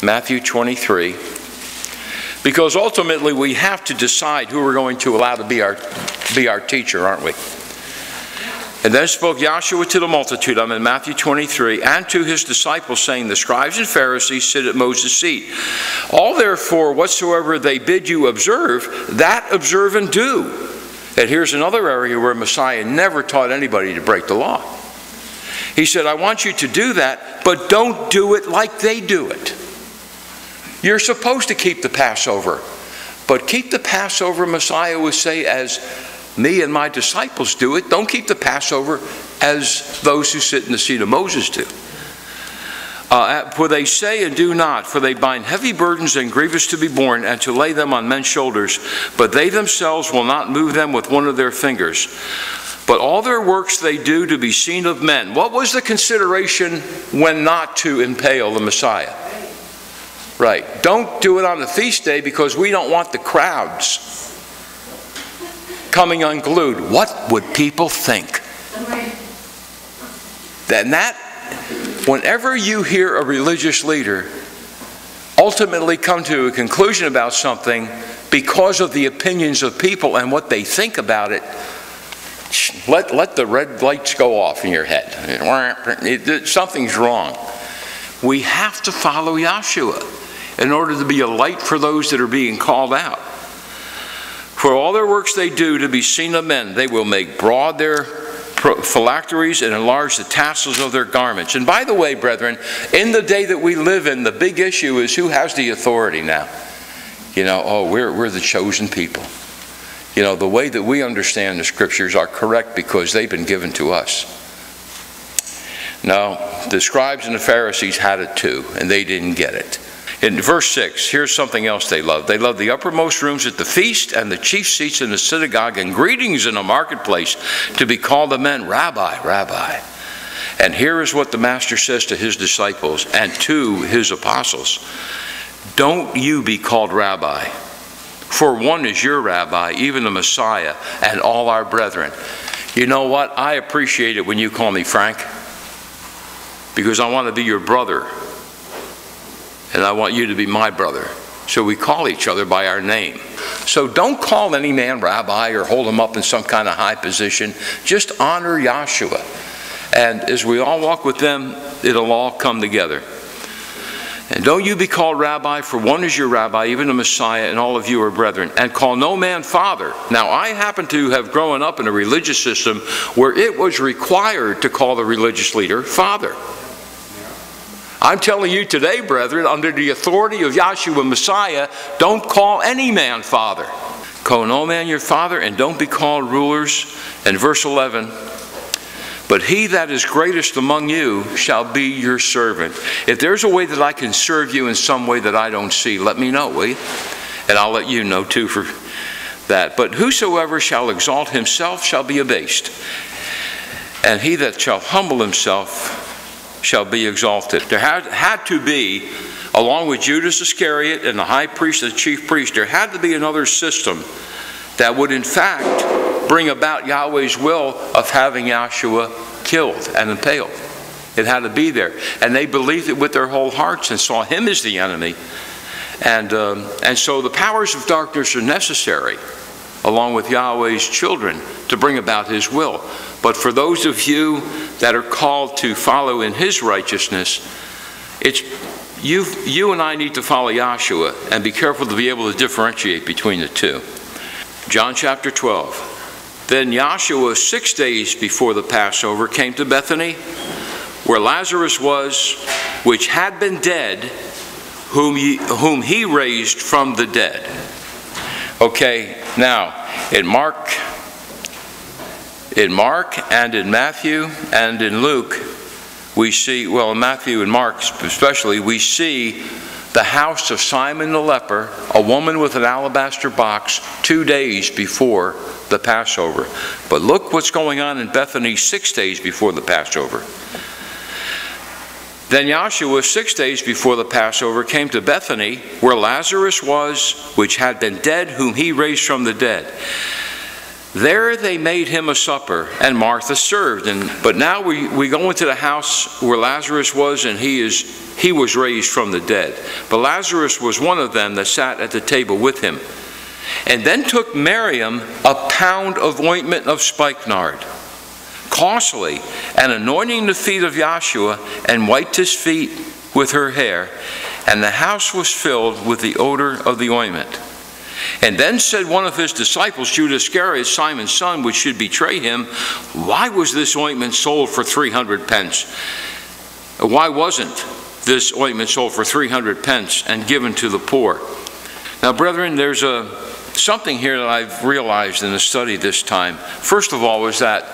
Matthew 23. Because ultimately we have to decide who we're going to allow to be our teacher, aren't we? And then spoke Joshua to the multitude, I'm in Matthew 23, and to his disciples, saying, the scribes and Pharisees sit at Moses' seat. All therefore whatsoever they bid you observe, that observe and do. And here's another area where Messiah never taught anybody to break the law. He said, I want you to do that, but don't do it like they do it. You're supposed to keep the Passover, but keep the Passover, Messiah would say, as me and my disciples do it. Don't keep the Passover as those who sit in the seat of Moses do. For they say and do not, for they bind heavy burdens and grievous to be borne, and to lay them on men's shoulders, but they themselves will not move them with one of their fingers. But all their works they do to be seen of men. What was the consideration when not to impale the Messiah? Right. Don't do it on the feast day because we don't want the crowds coming unglued. What would people think? Then whenever you hear a religious leader ultimately come to a conclusion about something because of the opinions of people and what they think about it, let the red lights go off in your head. Something's wrong. We have to follow Yahshua in order to be a light for those that are being called out. For all their works they do to be seen of men, they will make broad their phylacteries and enlarge the tassels of their garments. And by the way, brethren, in the day that we live in, the big issue is who has the authority now. You know, oh, we're the chosen people. You know, the way that we understand the scriptures are correct because they've been given to us. No, the scribes and the Pharisees had it too, and they didn't get it. In verse 6, here's something else they love. They love the uppermost rooms at the feast and the chief seats in the synagogue and greetings in the marketplace to be called of men, Rabbi, Rabbi. And here is what the Master says to his disciples and to his apostles. Don't you be called Rabbi, for one is your Rabbi, even the Messiah, and all our brethren. You know what? I appreciate it when you call me Frank, because I want to be your brother. And I want you to be my brother. So we call each other by our name. So don't call any man Rabbi or hold him up in some kind of high position. Just honor Yahshua. And as we all walk with them, it'll all come together. And don't you be called Rabbi, for one is your Rabbi, even the Messiah, and all of you are brethren. And call no man Father. Now, I happen to have grown up in a religious system where it was required to call the religious leader Father. I'm telling you today, brethren, under the authority of Yahshua Messiah, don't call any man father. Call no man your father, and don't be called rulers. And verse 11, but he that is greatest among you shall be your servant. If there's a way that I can serve you in some way that I don't see, let me know, will you? And I'll let you know too for that. But whosoever shall exalt himself shall be abased, and he that shall humble himself shall be exalted. There had to be, along with Judas Iscariot and the high priest and the chief priest, there had to be another system that would in fact bring about Yahweh's will of having Yahshua killed and impaled. It had to be there. And they believed it with their whole hearts and saw him as the enemy. And so the powers of darkness are necessary, along with Yahweh's children, to bring about his will. But for those of you that are called to follow in his righteousness, it's you and I need to follow Yahshua and be careful to be able to differentiate between the two. John chapter 12. Then Yahshua 6 days before the Passover came to Bethany, where Lazarus was, which had been dead, whom he raised from the dead. Okay, now in Mark and in Matthew and in Luke, we see, well, in Matthew and Mark especially, we see the house of Simon the leper, a woman with an alabaster box, 2 days before the Passover. But look what's going on in Bethany 6 days before the Passover. Then Yahshua 6 days before the Passover came to Bethany, where Lazarus was, which had been dead, whom he raised from the dead. There they made him a supper, and Martha served. But now we go into the house where Lazarus was, and he was raised from the dead. But Lazarus was one of them that sat at the table with him. And then took Miriam a pound of ointment of spikenard, costly, and anointing the feet of Yahshua, and wiped his feet with her hair. And the house was filled with the odor of the ointment. And then said one of his disciples, Judas Iscariot, Simon's son, which should betray him, why was this ointment sold for 300 pence? Why wasn't this ointment sold for 300 pence and given to the poor? Now, brethren, there's something here that I've realized in the study this time. First of all, was that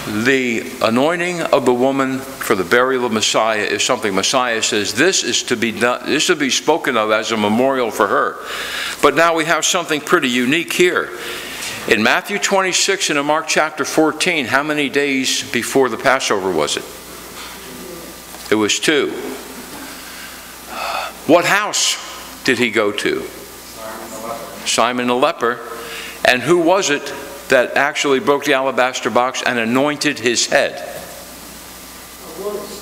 the anointing of the woman for the burial of Messiah is something Messiah says this is to be done, this to be spoken of as a memorial for her. But now we have something pretty unique here. In Matthew 26 and in Mark chapter 14, how many days before the Passover was it? It was 2. What house did he go to? Simon the leper. And who was it that actually broke the alabaster box and anointed his head?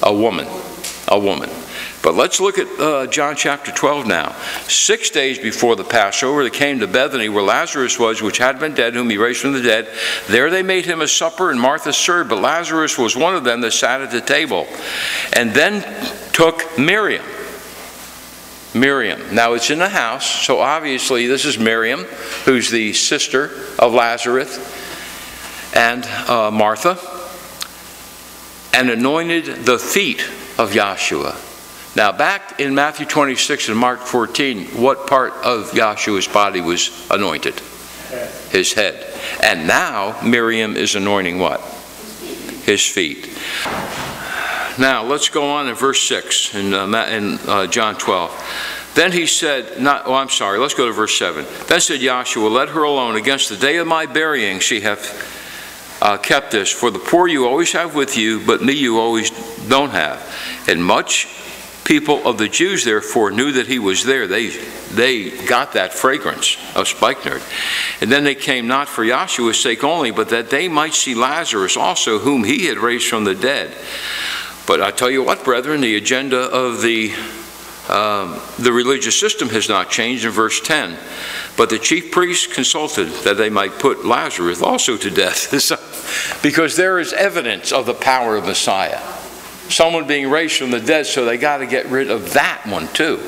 A woman. A woman. But let's look at John chapter 12 now. 6 days before the Passover, they came to Bethany, where Lazarus was, which had been dead, whom he raised from the dead. There they made him a supper, and Martha served, but Lazarus was one of them that sat at the table. And then took Miriam. Now it's in the house, so obviously this is Miriam, who's the sister of Lazarus and Martha, and anointed the feet of Yahshua. Now back in Matthew 26 and Mark 14, what part of Yahshua's body was anointed? His head. And now Miriam is anointing what? His feet. Now let's go on in verse 6 in John 12. Then he said, let's go to verse 7. Then said Yahshua, let her alone. Against the day of my burying she hath kept this. For the poor you always have with you, but me you always don't have. And much people of the Jews therefore knew that he was there. They got that fragrance of spikenard. And then they came not for Yahshua's sake only, but that they might see Lazarus also, whom he had raised from the dead. But I tell you what, brethren, the agenda of the religious system has not changed in verse 10. But the chief priests consulted that they might put Lazarus also to death. Because there is evidence of the power of Messiah. Someone being raised from the dead, so they got to get rid of that one too.